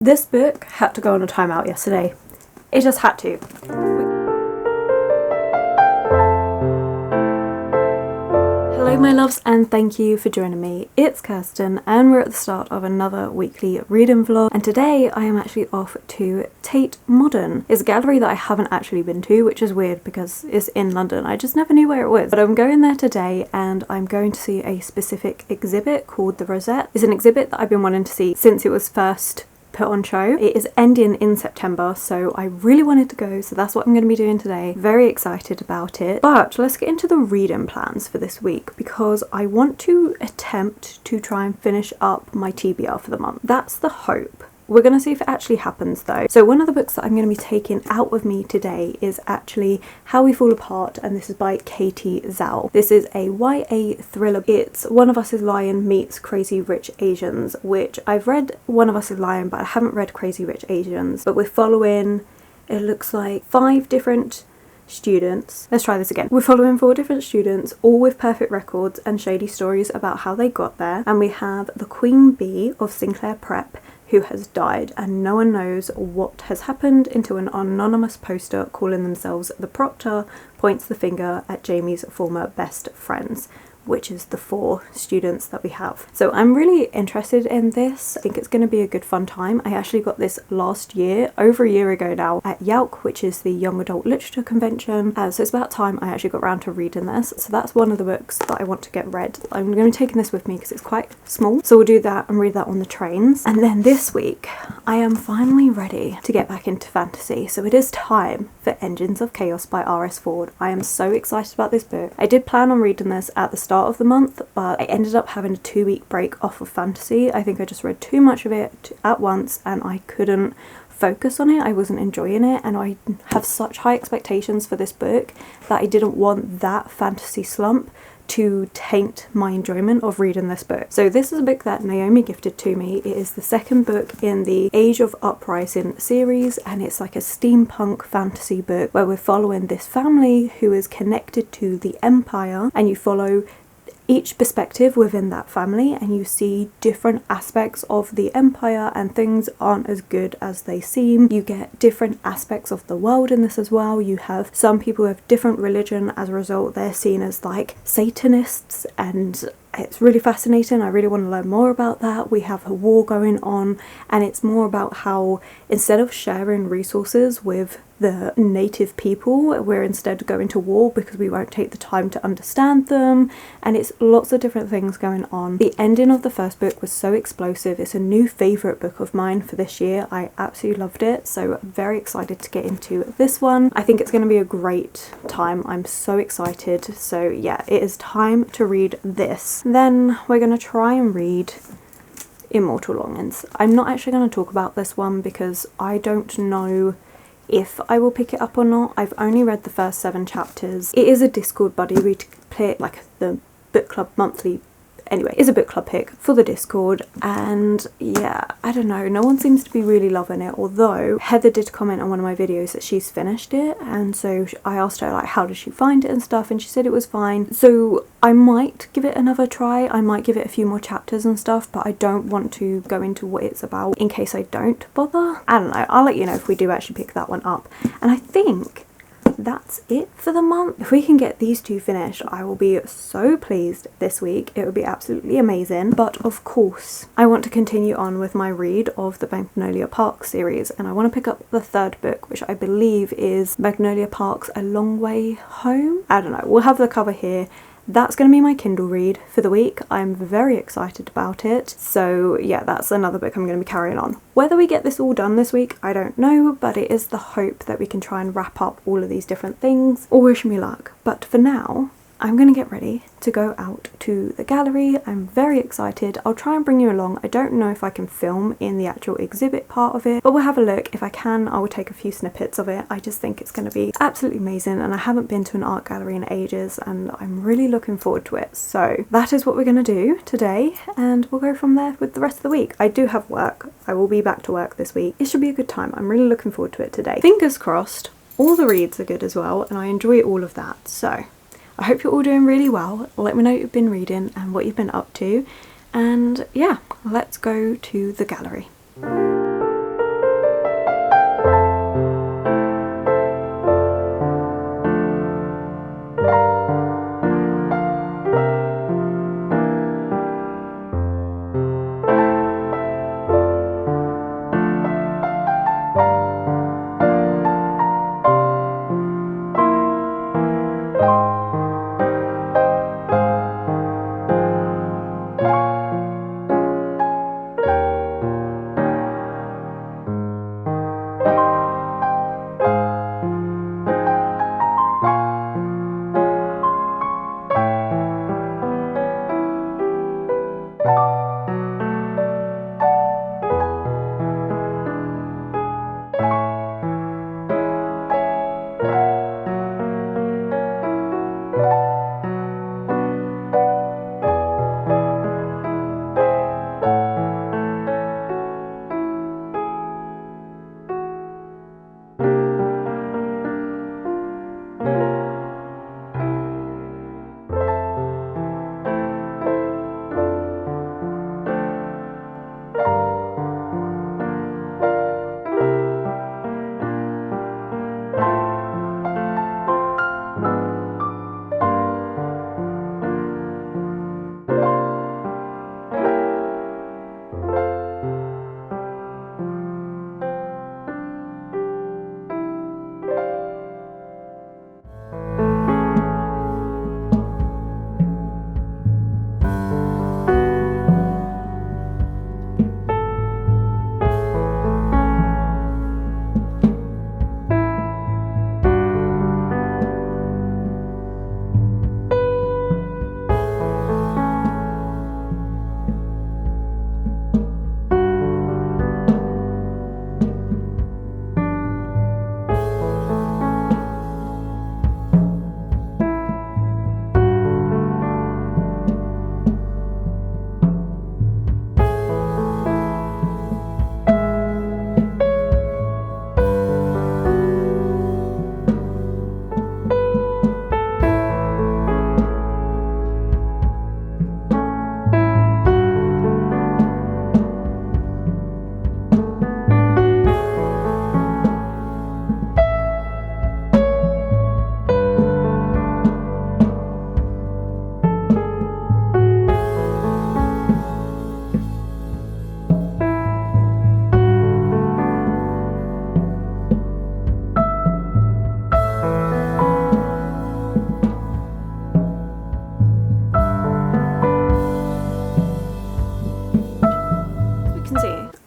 This book had to go on a timeout yesterday. It just had to. Hello my loves, and thank you for joining me. It's Kirsten and we're at the start of another weekly reading vlog, and today I am actually off to Tate Modern. It's a gallery that I haven't actually been to, which is weird because it's in London. I just never knew where it was. But I'm going there today and I'm going to see a specific exhibit called the Rosettes. It's an exhibit that I've been wanting to see since it was first put on show. It is ending in September, so I really wanted to go, so that's what I'm going to be doing today. Very excited about it. But let's get into the reading plans for this week, because I want to attempt to try and finish up my TBR for the month. That's the hope. We're going to see if it actually happens though. So one of the books that I'm going to be taking out with me today is actually How We Fall Apart, and this is by Katie Zhao. This is a YA thriller. It's One of Us is Lying meets Crazy Rich Asians, which I've read One of Us is Lying, but I haven't read Crazy Rich Asians. But we're following, it looks like 5 different students. Let's try this again. We're following 4 different students, all with perfect records and shady stories about how they got there. And we have the Queen Bee of Sinclair Prep, who has died, and no one knows what has happened until an anonymous poster calling themselves the Proctor points the finger at Jamie's former best friends, which is the 4 students that we have. So I'm really interested in this. I think it's going to be a good fun time. I actually got this last year, over a year ago now, at YALC, which is the Young Adult Literature Convention. So it's about time I actually got around to reading this. So that's one of the books that I want to get read. I'm going to be taking this with me because it's quite small. So we'll do that and read that on the trains. And then this week, I am finally ready to get back into fantasy. So it is time for Engines of Chaos by R.S. Ford. I am so excited about this book. I did plan on reading this at the start of the month, but I ended up having a 2-week break off of fantasy. I think I just read too much of it at once and I couldn't focus on it. I wasn't enjoying it, and I have such high expectations for this book that I didn't want that fantasy slump to taint my enjoyment of reading this book. So this is a book that Naomi gifted to me. It is the 2nd book in the Age of Uprising series, and it's like a steampunk fantasy book where we're following this family who is connected to the Empire, and you follow each perspective within that family and you see different aspects of the Empire, and things aren't as good as they seem. You get different aspects of the world in this as well. You have some people with different religion. As a result, they're seen as like Satanists, and it's really fascinating. I really want to learn more about that. We have a war going on, and it's more about how instead of sharing resources with the native people, we're instead going to war because we won't take the time to understand them, and it's lots of different things going on. The ending of the first book was so explosive. It's a new favourite book of mine for this year. I absolutely loved it, so I'm very excited to get into this one. I think it's going to be a great time. I'm so excited. So yeah, it is time to read this. Then we're going to try and read Immortal Longings. I'm not actually going to talk about this one because I don't know if I will pick it up or not. I've only read the first 7 chapters. It is a Discord buddy. We play it like the book club monthly. Anyway, it's a book club pick for the Discord, and yeah, I don't know, no one seems to be really loving it, although Heather did comment on one of my videos that she's finished it, and so I asked her like how did she find it and stuff, and she said it was fine. So I might give it another try. I might give it a few more chapters and stuff, but I don't want to go into what it's about in case I don't bother. I don't know, I'll let you know if we do actually pick that one up. And I think that's it for the month. If we can get these 2 finished, I will be so pleased this week. It would be absolutely amazing. But of course, I want to continue on with my read of the Magnolia Park series, and I want to pick up the 3rd book, which I believe is Magnolia Park's A Long Way Home. I don't know, we'll have the cover here. That's going to be my Kindle read for the week. I'm very excited about it. So yeah, that's another book I'm going to be carrying on. Whether we get this all done this week, I don't know, but it is the hope that we can try and wrap up all of these different things. Or wish me luck. But for now, I'm going to get ready to go out to the gallery. I'm very excited. I'll try and bring you along. I don't know if I can film in the actual exhibit part of it, but we'll have a look. If I can, I will take a few snippets of it. I just think it's going to be absolutely amazing, and I haven't been to an art gallery in ages, and I'm really looking forward to it. So that is what we're going to do today, and we'll go from there with the rest of the week. I do have work. I will be back to work this week. It should be a good time. I'm really looking forward to it today. Fingers crossed. All the reads are good as well, and I enjoy all of that. So I hope you're all doing really well. Let me know what you've been reading and what you've been up to. And yeah, let's go to the gallery.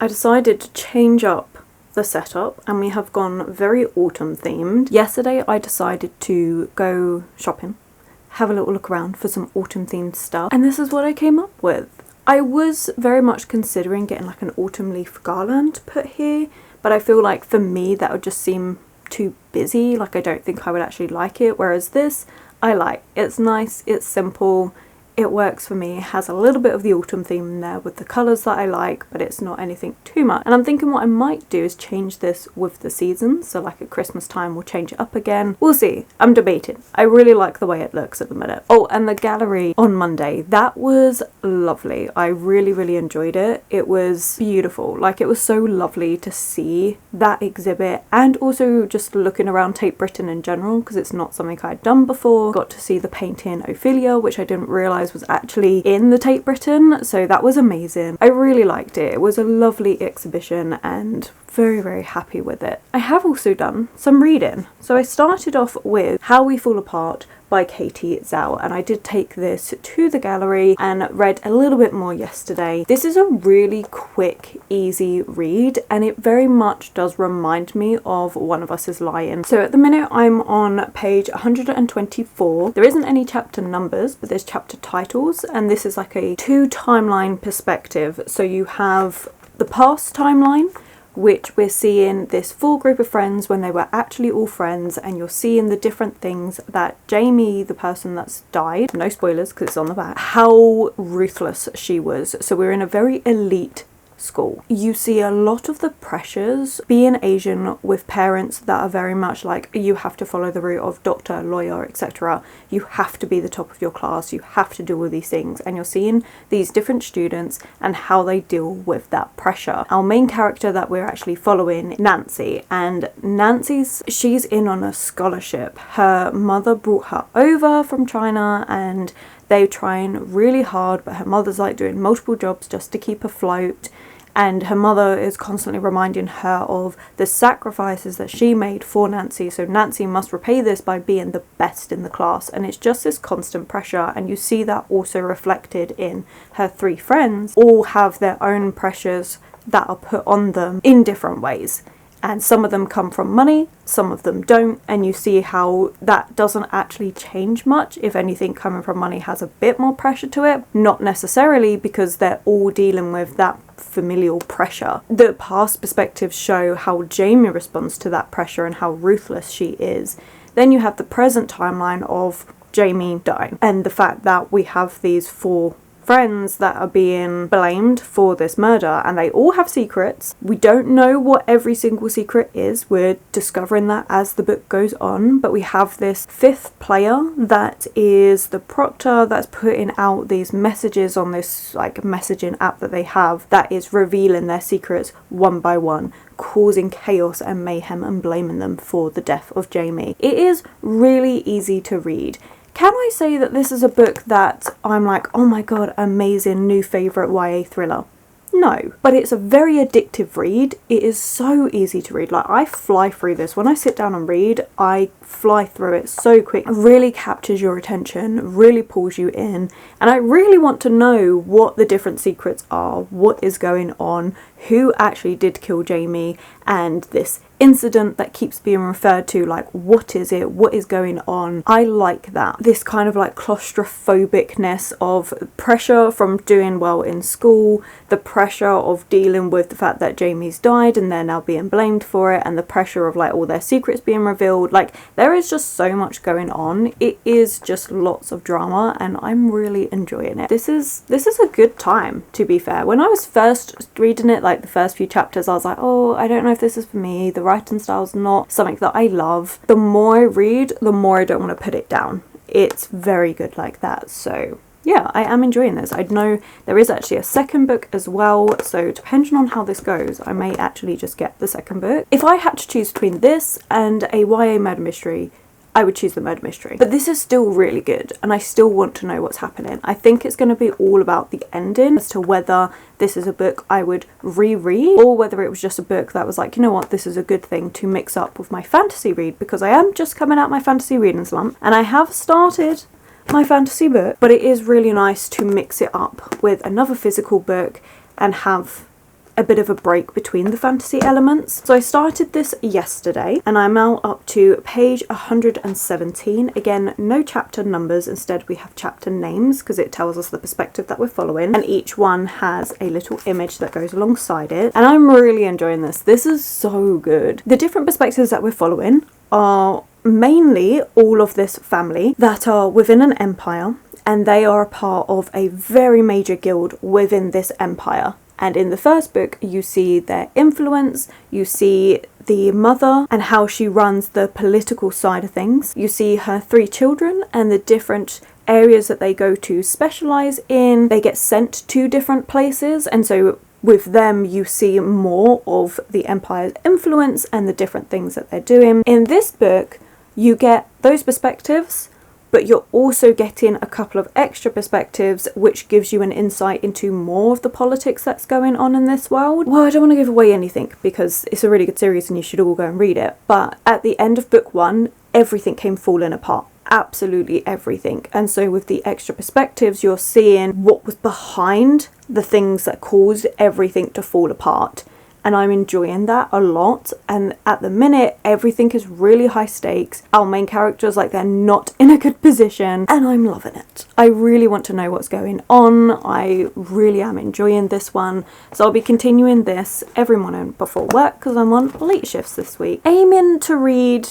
I decided to change up the setup and we have gone very autumn themed. Yesterday I decided to go shopping, have a little look around for some autumn themed stuff, and this is what I came up with. I was very much considering getting like an autumn leaf garland put here, but I feel like for me that would just seem too busy. Like I don't think I would actually like it, whereas this I like. It's nice, it's simple, it works for me. It has a little bit of the autumn theme in there with the colours that I like, but it's not anything too much. And I'm thinking what I might do is change this with the seasons, so like at Christmas time we'll change it up again. We'll see. I'm debating. I really like the way it looks at the minute. Oh, and the gallery on Monday, that was lovely. I really enjoyed it. It was beautiful. Like it was so lovely to see that exhibit, and also just looking around Tate Britain in general, because it's not something I'd done before. Got to see the painting Ophelia, which I didn't realise was actually in the Tate Britain, so that was amazing. I really liked it. It was a lovely exhibition and very happy with it. I have also done some reading. So I started off with How We Fall Apart by Katie Zhao, and I did take this to the gallery and read a little bit more yesterday. This is a really quick, easy read, and it very much does remind me of One of Us is Lying. So at the minute I'm on page 124. There isn't any chapter numbers, but there's chapter titles, and this is like a 2 timeline perspective. So you have the past timeline, which we're seeing this full group of friends when they were actually all friends, and you're seeing the different things that Jamie, the person that's died, no spoilers because it's on the back, how ruthless she was. So we're in a very elite school. You see a lot of the pressures being Asian with parents that are very much like, you have to follow the route of doctor, lawyer, etc. You have to be the top of your class, you have to do all these things, and you're seeing these different students and how they deal with that pressure. Our main character that we're actually following, Nancy, and she's in on a scholarship. Her mother brought her over from China and they're trying really hard, but her mother's like doing multiple jobs just to keep afloat. And her mother is constantly reminding her of the sacrifices that she made for Nancy. So Nancy must repay this by being the best in the class. And it's just this constant pressure. And you see that also reflected in her 3 friends. All have their own pressures that are put on them in different ways. And some of them come from money, some of them don't, and you see how that doesn't actually change much. If anything, coming from money has a bit more pressure to it. Not necessarily, because they're all dealing with that familial pressure. The past perspectives show how Jamie responds to that pressure and how ruthless she is. Then you have the present timeline of Jamie dying, and the fact that we have these 4 friends that are being blamed for this murder, and they all have secrets. We don't know what every single secret is. We're discovering that as the book goes on, but we have this 5th player that is the proctor that's putting out these messages on this like messaging app that they have that is revealing their secrets one by one, causing chaos and mayhem and blaming them for the death of Jamie. It is really easy to read. Can I say that this is a book that I'm like, oh my god, amazing, new favourite YA thriller? No, but it's a very addictive read. It is so easy to read. Like, I fly through this. When I sit down and read, I fly through it so quick. It really captures your attention, really pulls you in, and I really want to know what the different secrets are, what is going on, who actually did kill Jamie, and this incident that keeps being referred to, like, what is it, what is going on. I like that. This kind of like claustrophobicness of pressure from doing well in school, the pressure of dealing with the fact that Jamie's died and they're now being blamed for it, and the pressure of like all their secrets being revealed. Like, there is just so much going on. It is just lots of drama, and I'm really enjoying it. This is a good time, to be fair. When I was first reading it, like the first few chapters, I was like, oh, I don't know if this is for me. The writing style's not something that I love. The more I read, the more I don't want to put it down. It's very good like that. So yeah, I am enjoying this. I know there is actually a second book as well, so depending on how this goes, I may actually just get the second book. If I had to choose between this and a YA murder mystery, I would choose the murder mystery. But this is still really good, and I still want to know what's happening. I think it's going to be all about the ending as to whether this is a book I would reread, or whether it was just a book that was like, you know what, this is a good thing to mix up with my fantasy read, because I am just coming out my fantasy reading slump, and I have started my fantasy book, but it is really nice to mix it up with another physical book and have a bit of a break between the fantasy elements. So I started this yesterday and I'm now up to page 117. Again, no chapter numbers, instead we have chapter names because it tells us the perspective that we're following, and each one has a little image that goes alongside it. And I'm really enjoying this. This is so good. The different perspectives that we're following are mainly all of this family that are within an empire, and they are a part of a very major guild within this empire. And in the first book, you see their influence, you see the mother and how she runs the political side of things. You see her 3 children and the different areas that they go to specialise in. They get sent to different places, and so with them you see more of the empire's influence and the different things that they're doing. In this book, you get those perspectives, but you're also getting a couple of extra perspectives which gives you an insight into more of the politics that's going on in this world. Well, I don't want to give away anything because it's a really good series and you should all go and read it, but at the end of book 1, everything came falling apart. Absolutely everything. And so with the extra perspectives, you're seeing what was behind the things that caused everything to fall apart. And I'm enjoying that a lot. And at the minute, everything is really high stakes. Our main characters, like, they're not in a good position, and I'm loving it. I really want to know what's going on. I really am enjoying this one. So I'll be continuing this every morning before work because I'm on late shifts this week. Aiming to read,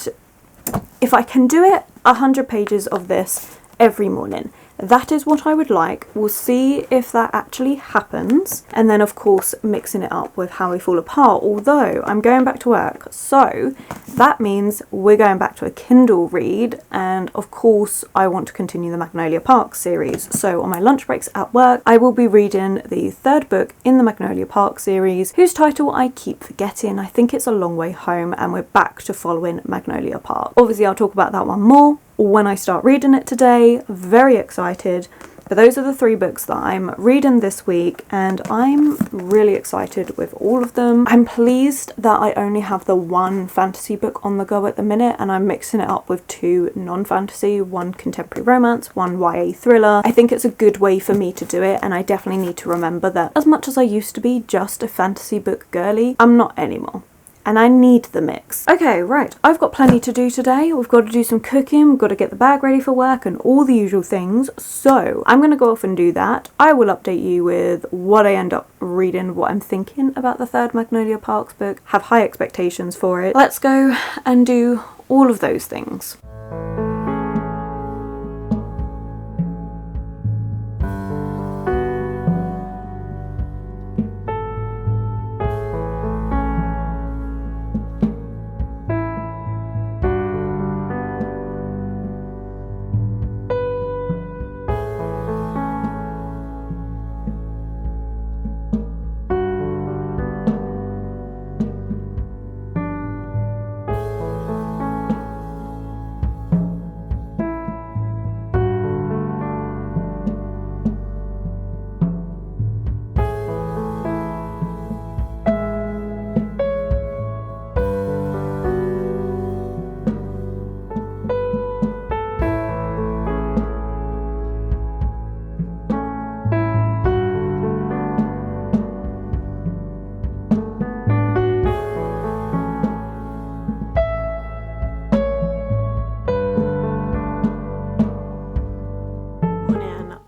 if I can do it, 100 pages of this every morning. That is what I would like. We'll see if that actually happens. And then, of course, mixing it up with How We Fall Apart. Although I'm going back to work, so that means we're going back to a Kindle read. And, of course, I want to continue the Magnolia Park series. So on my lunch breaks at work, I will be reading the 3rd book in the Magnolia Park series, whose title I keep forgetting. I think it's A Long Way Home, and we're back to following Magnolia Park. Obviously, I'll talk about that one more when I start reading it today. Very excited. But those are the 3 books that I'm reading this week, and I'm really excited with all of them. I'm pleased that I only have the 1 fantasy book on the go at the minute, and I'm mixing it up with 2 non-fantasy, 1 contemporary romance, 1 YA thriller. I think it's a good way for me to do it, and I definitely need to remember that as much as I used to be just a fantasy book girly, I'm not anymore. And I need the mix. Okay, right, I've got plenty to do today. We've got to do some cooking, we've got to get the bag ready for work and all the usual things. So I'm going to go off and do that. I will update you with what I end up reading, what I'm thinking about the 3rd Magnolia Parks book, have high expectations for it. Let's go and do all of those things.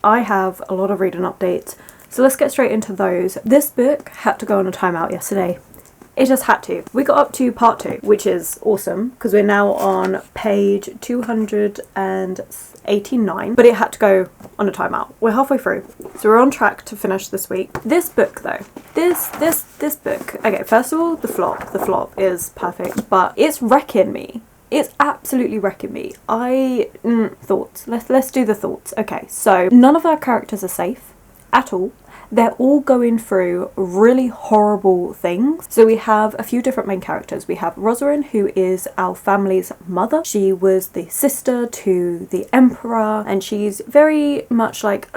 I have a lot of reading updates, so let's get straight into those. This book had to go on a timeout yesterday. It just had to. We got up to part 2, which is awesome because we're now on page 289, but it had to go on a timeout. We're halfway through, so we're on track to finish this week. This book though, this book, okay, first of all, the flop is perfect, but it's wrecking me. It's absolutely wrecking me. Thoughts. Let's do the thoughts. Okay, so none of our characters are safe at all. They're all going through really horrible things. So we have a few different main characters. We have Rosalind, who is our family's mother. She was the sister to the emperor, and she's very much like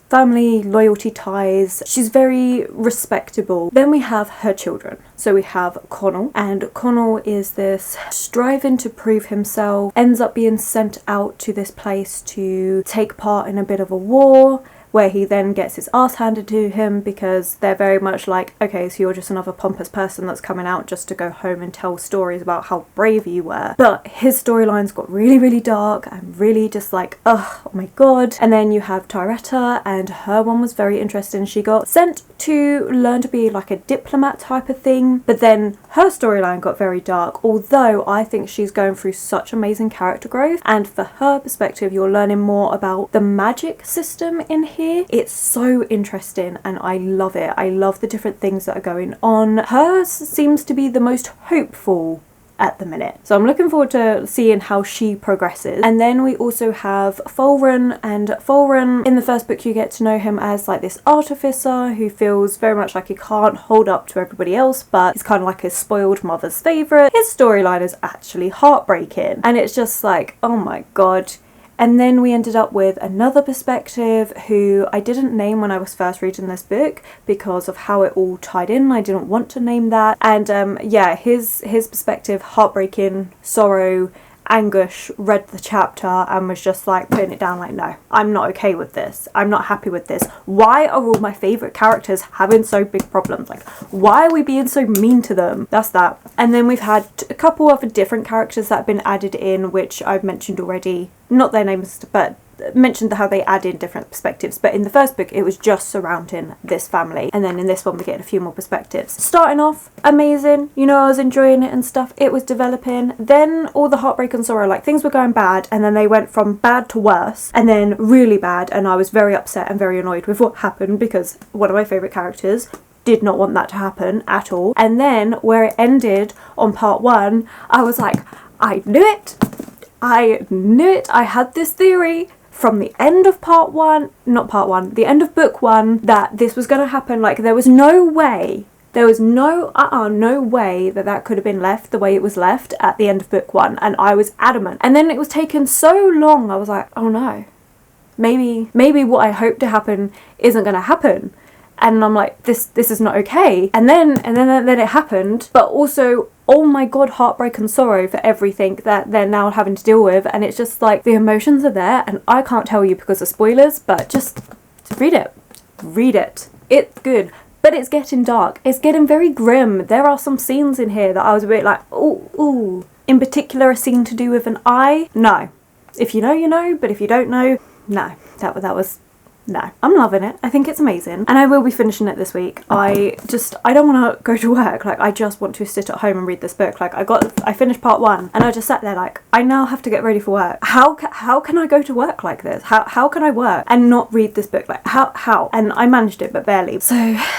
family loyalty ties. She's very respectable. Then we have her children. So we have Connell, and Connell is this striving to prove himself, ends up being sent out to this place to take part in a bit of a war, where he then gets his ass handed to him because they're very much like, okay, so you're just another pompous person that's coming out just to go home and tell stories about how brave you were. But his storylines got really, really dark and really just like, oh my god. And then you have Tyretta, and her one was very interesting. She got sent to learn to be like a diplomat type of thing, but then her storyline got very dark, although I think she's going through such amazing character growth, and for her perspective you're learning more about the magic system in here. It's so interesting and I love it. I love the different things that are going on. Hers seems to be the most hopeful at the minute, so I'm looking forward to seeing how she progresses. And then we also have Fulren, and Fulren, in the first book you get to know him as like this artificer who feels very much like he can't hold up to everybody else, but he's kind of like his spoiled mother's favourite. His storyline is actually heartbreaking, and it's just like, oh my god. And then we ended up with another perspective who I didn't name when I was first reading this book because of how it all tied in. I didn't want to name that. And yeah, his perspective, heartbreaking, sorrow, anguish, read the chapter and was just like putting it down like, no, I'm not okay with this. I'm not happy with this. Why are all my favourite characters having so big problems? Like, why are we being so mean to them? That's that. And then we've had a couple of different characters that have been added in, which I've mentioned already. Not their names, but mentioned how they add in different perspectives. But in the first book it was just surrounding this family, and then in this one we get a few more perspectives. Starting off amazing, you know, I was enjoying it and stuff. It was developing, then all the heartbreak and sorrow, like things were going bad and then they went from bad to worse and then really bad, and I was very upset and very annoyed with what happened because one of my favourite characters did not want that to happen at all. And then where it ended on part 1, I was like, I knew it. I knew it. I had this theory from the end of the end of book 1 that this was going to happen. Like, there was no way, no way that could have been left the way it was left at the end of book 1, and I was adamant. And then it was taken so long, I was like, oh no, maybe what I hoped to happen isn't going to happen. And I'm like, this is not okay. And then it happened, but also, oh my god, heartbreak and sorrow for everything that they're now having to deal with. And it's just like, the emotions are there, and I can't tell you because of spoilers, but just read it. Read it. It's good. But it's getting dark. It's getting very grim. There are some scenes in here that I was a bit like, ooh. In particular, a scene to do with an eye. No. If you know, you know, but if you don't know, no. That was... No, I'm loving it. I think it's amazing, and I will be finishing it this week. I don't want to go to work. Like, I just want to sit at home and read this book. Like, I finished part 1 and I just sat there like, I now have to get ready for work. How can I go to work like this? How can I work and not read this book? Like, how? And I managed it, but barely. So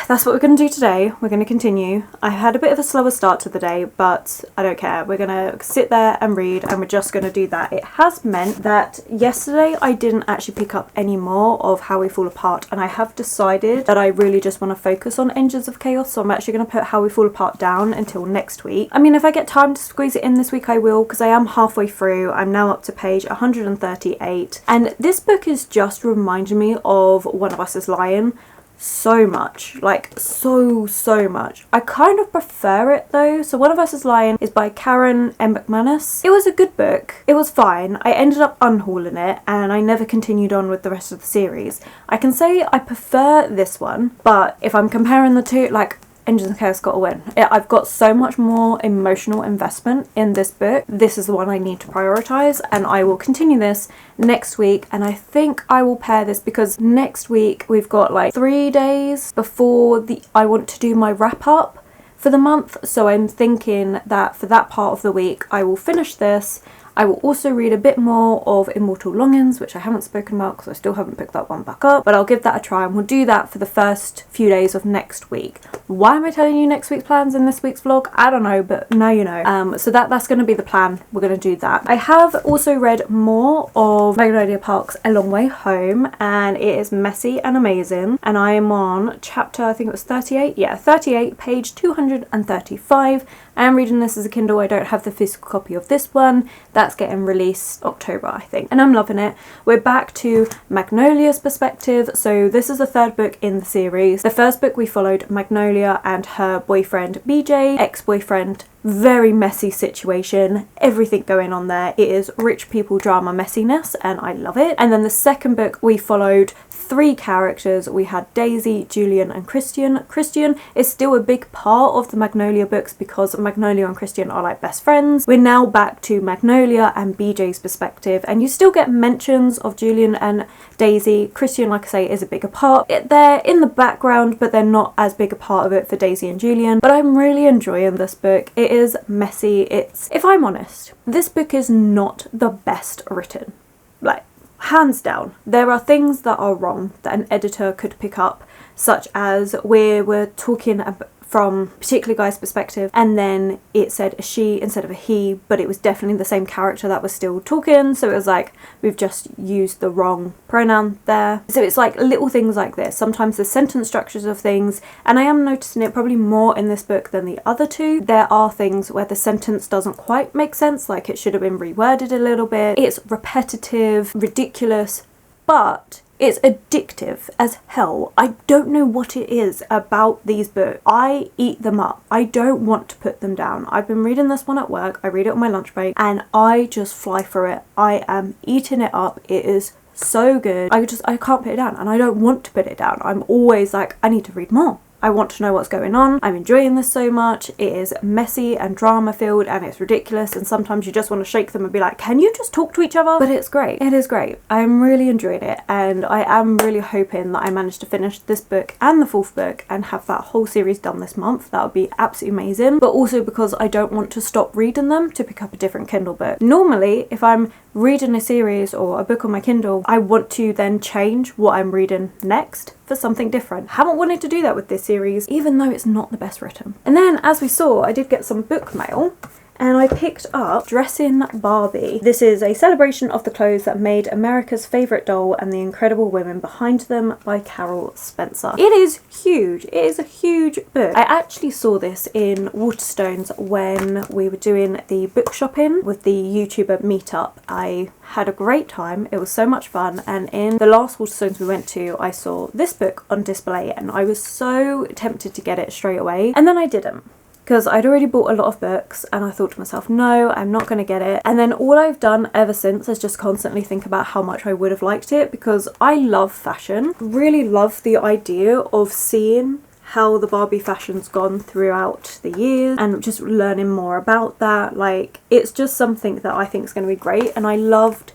that's what we're going to do today. We're going to continue. I had a bit of a slower start to the day, but I don't care. We're going to sit there and read, and we're just going to do that. It has meant that yesterday I didn't actually pick up any more of How We Fall Apart, and I have decided that I really just want to focus on Engines of Chaos, so I'm actually going to put How We Fall Apart down until next week. I mean, if I get time to squeeze it in this week I will, because I am halfway through. I'm now up to page 138, and this book is just reminding me of One of Us is Lying so much, like so much. I kind of prefer it though. So One of Us is Lying is by Karen M. McManus. It was a good book. It was fine. I ended up unhauling it and I never continued on with the rest of the series. I can say I prefer this one, but if I'm comparing the two, like, Engines of Chaos got to win. I've got so much more emotional investment in this book. This is the one I need to prioritise, and I will continue this next week. And I think I will pair this because next week we've got like 3 days before I want to do my wrap up for the month. So I'm thinking that for that part of the week I will finish this. I will also read a bit more of Immortal Longings, which I haven't spoken about because I still haven't picked that one back up, but I'll give that a try, and we'll do that for the first few days of next week. Why am I telling you next week's plans in this week's vlog? I don't know, but now you know. So that's going to be the plan. We're going to do that. I have also read more of Magnolia Park's A Long Way Home, and it is messy and amazing, and I am on chapter, I think it was 38? Yeah, 38, page 235. I am reading this as a Kindle. I don't have the physical copy of this one. That's getting released October, I think, and I'm loving it. We're back to Magnolia's perspective, so this is the third book in the series. The first book we followed Magnolia and her boyfriend BJ, ex-boyfriend very messy situation, everything going on there. It is rich people drama messiness and I love it. And then the second book we followed 3 characters. We had Daisy, Julian and Christian. Christian is still a big part of the Magnolia books because Magnolia and Christian are like best friends. We're now back to Magnolia and BJ's perspective, and you still get mentions of Julian and Daisy. Christian, like I say, is a bigger part. They're in the background, but they're not as big a part of it for Daisy and Julian. But I'm really enjoying this book. It is messy. If I'm honest, this book is not the best written. Like, hands down. There are things that are wrong that an editor could pick up, such as we're talking from a particular guy's perspective, and then it said a she instead of a he, but it was definitely the same character that was still talking, so it was like we've just used the wrong pronoun there. So it's like little things like this. Sometimes the sentence structures of things, and I am noticing it probably more in this book than the other two. There are things where the sentence doesn't quite make sense, like it should have been reworded a little bit. It's repetitive, ridiculous, but it's addictive as hell. I don't know what it is about these books. I eat them up. I don't want to put them down. I've been reading this one at work. I read it on my lunch break and I just fly through it. I am eating it up. It is so good. I can't put it down, and I don't want to put it down. I'm always like, I need to read more. I want to know what's going on. I'm enjoying this so much. It is messy and drama filled and it's ridiculous, and sometimes you just want to shake them and be like, can you just talk to each other? But it's great. It is great. I'm really enjoying it, and I am really hoping that I manage to finish this book and the 4th book and have that whole series done this month. That would be absolutely amazing. But also because I don't want to stop reading them to pick up a different Kindle book. Normally, if I'm reading a series or a book on my Kindle, I want to then change what I'm reading next for something different. Haven't wanted to do that with this series, even though it's not the best written. And then, as we saw, I did get some book mail, and I picked up Dressing Barbie. This is a celebration of the clothes that made America's favourite doll and the incredible women behind them by Carol Spencer. It is huge. It is a huge book. I actually saw this in Waterstones when we were doing the book shopping with the YouTuber meetup. I had a great time. It was so much fun, and in the last Waterstones we went to, I saw this book on display and I was so tempted to get it straight away, and then I didn't, because I'd already bought a lot of books and I thought to myself, no, I'm not going to get it. And then all I've done ever since is just constantly think about how much I would have liked it, because I love fashion. Really love the idea of seeing how the Barbie fashion's gone throughout the years and just learning more about that. Like, it's just something that I think is going to be great, and I loved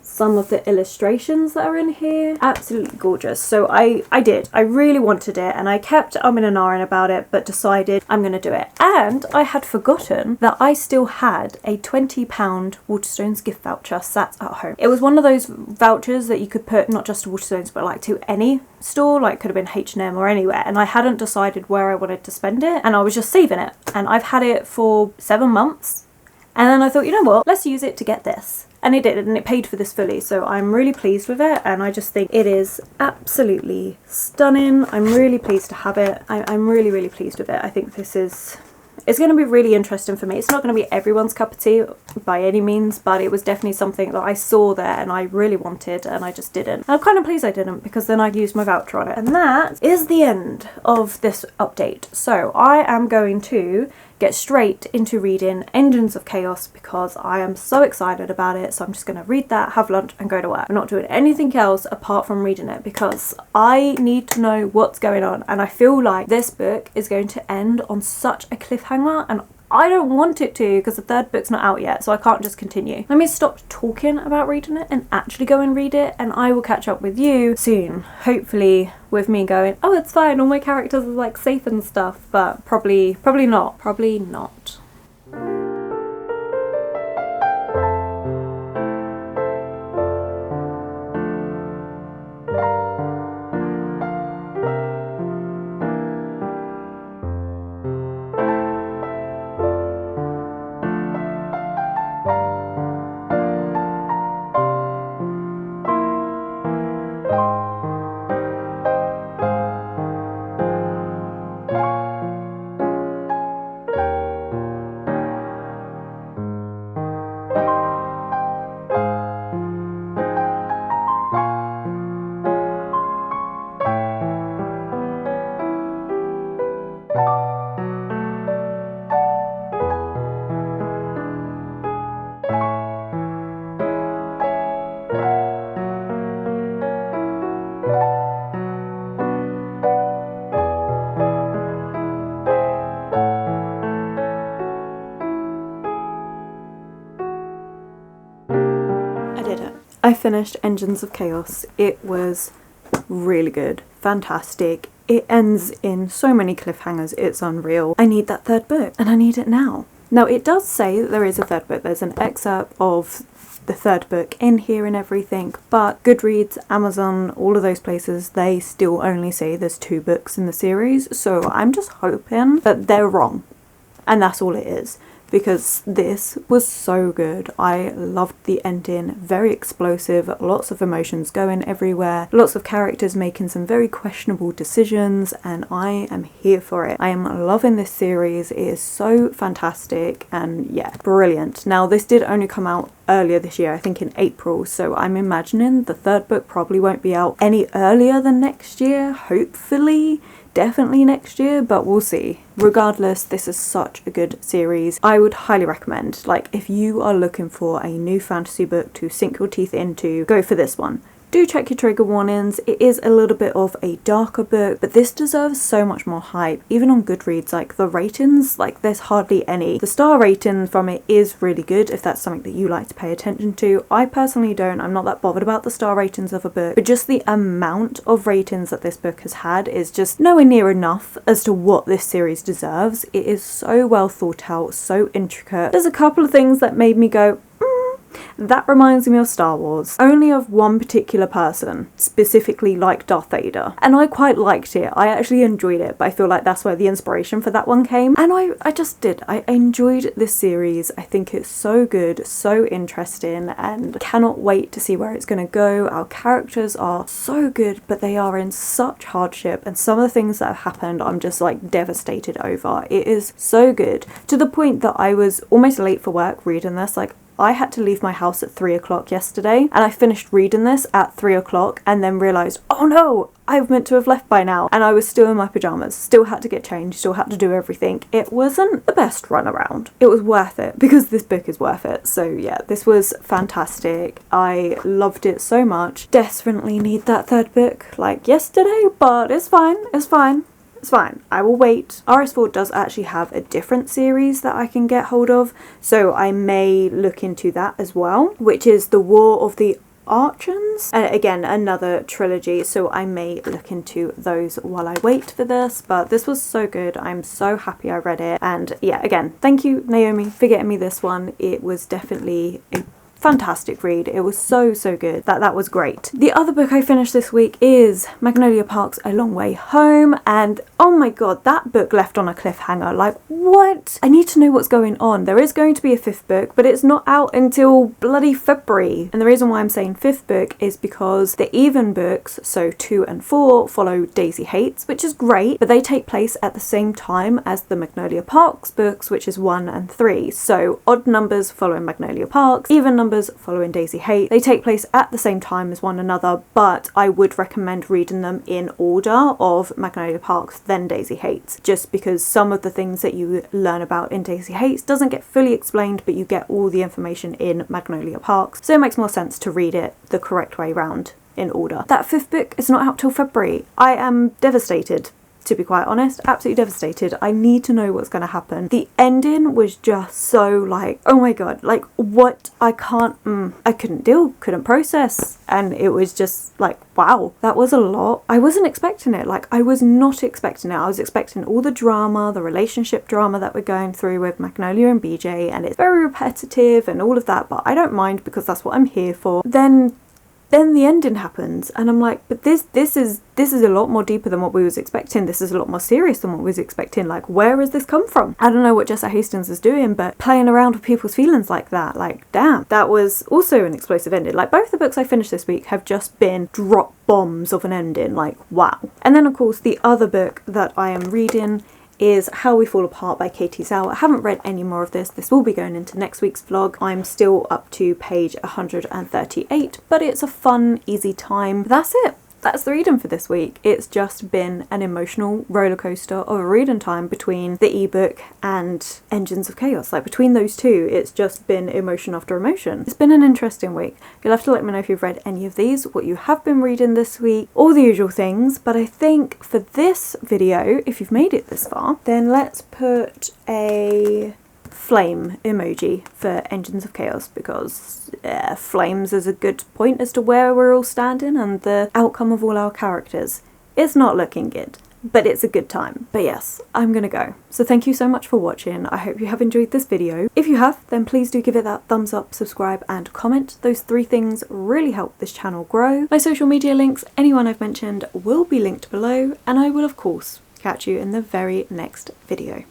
some of the illustrations that are in here. Absolutely gorgeous. So I really wanted it, and I kept umming and ahhing about it, but decided I'm going to do it. And I had forgotten that I still had a £20 Waterstones gift voucher sat at home. It was one of those vouchers that you could put not just to Waterstones but like to any store, like could have been H&M or anywhere, and I hadn't decided where I wanted to spend it, and I was just saving it, and I've had it for 7 months, and then I thought, you know what, let's use it to get this. And it did, and it paid for this fully, so I'm really pleased with it, and I just think it is absolutely stunning. I'm really pleased to have it. I'm really, really pleased with it. I think this is... it's going to be really interesting for me. It's not going to be everyone's cup of tea by any means, but it was definitely something that I saw there and I really wanted, and I just didn't. And I'm kind of pleased I didn't, because then I used my voucher on it. And that is the end of this update. So I am going to get straight into reading Engines of Chaos because I am so excited about it. So I'm just going to read that, have lunch and go to work. I'm not doing anything else apart from reading it because I need to know what's going on, and I feel like this book is going to end on such a cliffhanger, and I don't want it to, because the 3rd book's not out yet, so I can't just continue. Let me stop talking about reading it and actually go and read it, and I will catch up with you soon. Hopefully with me going, oh, it's fine, all my characters are like safe and stuff, but probably not. Probably not. did it. I finished Engines of Chaos. It was really good, fantastic. It ends in so many cliffhangers, it's unreal. I need that third book, and I need it now. Now, it does say that there is a third book. There's an excerpt of the third book in here and everything, but Goodreads, Amazon, all of those places, they still only say there's 2 books in the series, so I'm just hoping that they're wrong. And that's all it is. Because this was so good. I loved the ending, very explosive, lots of emotions going everywhere, lots of characters making some very questionable decisions, and I am here for it. I am loving this series. It is so fantastic and yeah, brilliant. Now this did only come out earlier this year, I think in April, so I'm imagining the third book probably won't be out any earlier than next year, hopefully. Definitely next year, but we'll see. Regardless, this is such a good series. I would highly recommend, like, if you are looking for a new fantasy book to sink your teeth into, go for this one. Do check your trigger warnings. It is a little bit of a darker book, but this deserves so much more hype. Even on Goodreads, like the ratings, like there's hardly any. The star rating from it is really good if that's something that you like to pay attention to. I personally don't. I'm not that bothered about the star ratings of a book, but just the amount of ratings that this book has had is just nowhere near enough as to what this series deserves. It is so well thought out, so intricate. There's a couple of things that made me go, that reminds me of Star Wars. Only of one particular person, specifically like Darth Vader. And I quite liked it. I actually enjoyed it, but I feel like that's where the inspiration for that one came. And I just did. I enjoyed this series. I think it's so good, so interesting, and cannot wait to see where it's going to go. Our characters are so good, but they are in such hardship, and some of the things that have happened I'm just like devastated over. It is so good, to the point that I was almost late for work reading this. Like, I had to leave my house at 3 o'clock yesterday, and I finished reading this at 3 o'clock and then realised, oh no, I meant to have left by now. And I was still in my pyjamas, still had to get changed, still had to do everything. It wasn't the best run around. It was worth it because this book is worth it. So yeah, this was fantastic. I loved it so much. Desperately need that third book like yesterday, but it's fine, it's fine. It's fine, I will wait. RS4 does actually have a different series that I can get hold of, so I may look into that as well, which is The War of the Archons. Again, another trilogy, so I may look into those while I wait for this, but this was so good. I'm so happy I read it, and yeah, again, thank you Naomi for getting me this one. It was definitely a fantastic read. It was so good. That was great. The other book I finished this week is Magnolia Park's A Long Way Home, and oh my god, that book left on a cliffhanger. Like, what? I need to know what's going on. There is going to be a 5th book, but it's not out until bloody February. And the reason why I'm saying 5th book is because the even books, so 2 and 4, follow Daisy Hates, which is great, but they take place at the same time as the Magnolia Parks books, which is 1 and 3. So odd numbers following Magnolia Parks, even numbers following Daisy Hate. They take place at the same time as one another, but I would recommend reading them in order of Magnolia Parks then Daisy Hates, just because some of the things that you learn about in Daisy Hates doesn't get fully explained, but you get all the information in Magnolia Parks, so it makes more sense to read it the correct way round in order. That 5th book is not out till February. I am devastated, to be quite honest, absolutely devastated. I need to know what's going to happen. The ending was just so like, oh my god, like what? I couldn't deal, couldn't process, and it was just like, wow, that was a lot. I wasn't expecting it. Like, I was not expecting it. I was expecting all the drama, the relationship drama that we're going through with Magnolia and BJ, and it's very repetitive and all of that, but I don't mind because that's what I'm here for. Then the ending happens, and I'm like, but this is a lot more deeper than what we was expecting. This is a lot more serious than what we was expecting. Like, where has this come from? I don't know what Jessa Hastings is doing, but playing around with people's feelings like that, like, damn. That was also an explosive ending. Like, both the books I finished this week have just been drop bombs of an ending. Like, wow. And then, of course, the other book that I am reading is How We Fall Apart by Katie Zhao. I haven't read any more of this. This will be going into next week's vlog. I'm still up to page 138, but it's a fun, easy time. That's it. That's the reading for this week. It's just been an emotional roller coaster of a reading time between the ebook and Engines of Chaos. Like, between those two, it's just been emotion after emotion. It's been an interesting week. You'll have to let me know if you've read any of these, what you have been reading this week, all the usual things. But I think for this video, if you've made it this far, then let's put a flame emoji for Engines of Chaos, because flames is a good point as to where we're all standing and the outcome of all our characters. It's not looking good, but it's a good time. But yes, I'm gonna go. So thank you so much for watching. I hope you have enjoyed this video. If you have, then please do give it that thumbs up, subscribe and comment. Those 3 things really help this channel grow. My social media links, anyone I've mentioned, will be linked below, and I will of course catch you in the very next video.